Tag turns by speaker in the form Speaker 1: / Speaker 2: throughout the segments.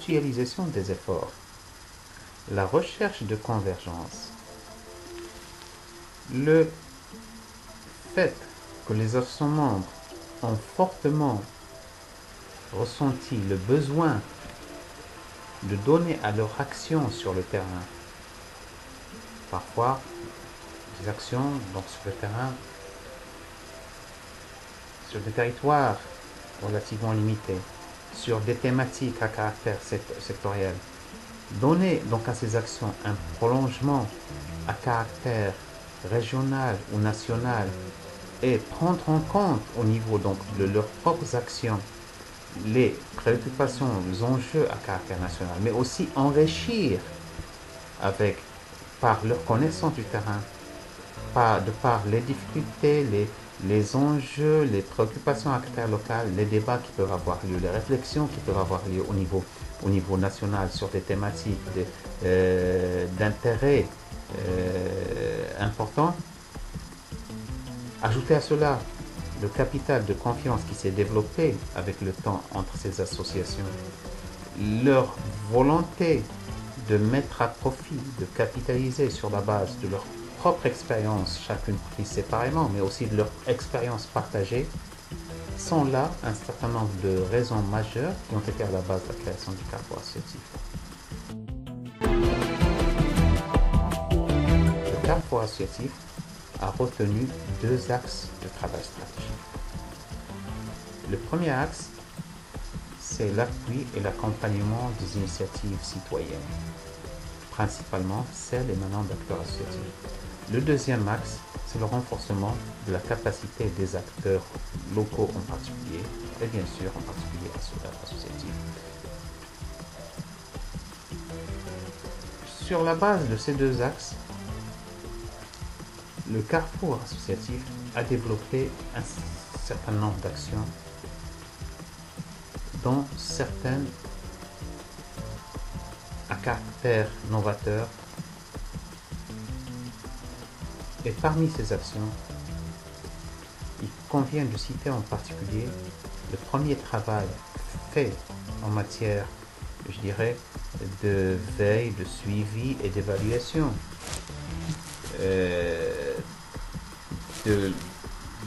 Speaker 1: mutualisation des efforts, la recherche de convergence. Le fait que les États membres ont fortement ressenti le besoin de donner à leur action sur le terrain, parfois des actions donc sur le terrain, sur des territoires relativement limités, sur des thématiques à caractère sectoriel. Donner donc à ces actions un prolongement à caractère régional ou national et prendre en compte au niveau donc de leurs propres actions les préoccupations, les enjeux à caractère national, mais aussi enrichir avec, par leur connaissance du terrain, de par les difficultés, les enjeux, les préoccupations à caractère local, les débats qui peuvent avoir lieu, les réflexions qui peuvent avoir lieu au niveau national sur des thématiques d'intérêt important. Ajouter à cela le capital de confiance qui s'est développé avec le temps entre ces associations, leur volonté de mettre à profit, de capitaliser sur la base de leur propre expérience, chacune prise séparément, mais aussi de leur expérience partagée, sont là un certain nombre de raisons majeures qui ont été à la base de la création du Carrefour associatif. Le Carrefour associatif a retenu deux axes de travail stratégique. Le premier axe, c'est l'appui et l'accompagnement des initiatives citoyennes, principalement celles émanant d'acteurs associatifs. Le deuxième axe, c'est le renforcement de la capacité des acteurs locaux en particulier, et bien sûr en particulier associatifs. Sur la base de ces deux axes, le Carrefour associatif a développé un certain nombre d'actions, dont certaines à caractère novateur. Et parmi ces actions, il convient de citer en particulier le premier travail fait en matière, je dirais, de veille, de suivi et d'évaluation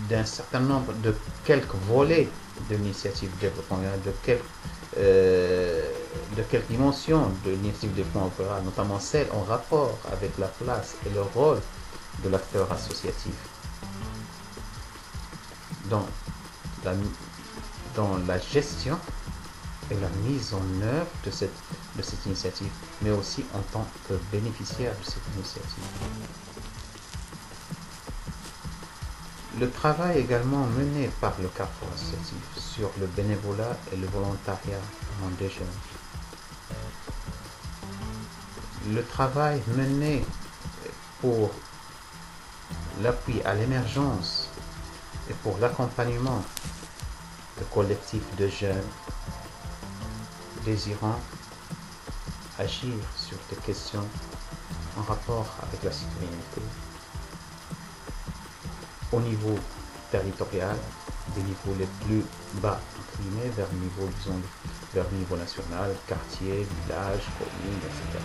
Speaker 1: d'un certain nombre de quelques volets de l'initiative de développement rural, de quelques dimensions de l'initiative de développement rural, notamment celles en rapport avec la place et le rôle de l'acteur associatif dans la gestion et la mise en œuvre de cette initiative, mais aussi en tant que bénéficiaire de cette initiative. Le travail également mené par le Carrefour associatif sur le bénévolat et le volontariat des jeunes. Le travail mené pour l'appui à l'émergence et pour l'accompagnement de collectifs de jeunes désirant agir sur des questions en rapport avec la citoyenneté au niveau territorial, des niveaux les plus bas, vers le niveau, vers le niveau national, quartier, village, commune, etc.,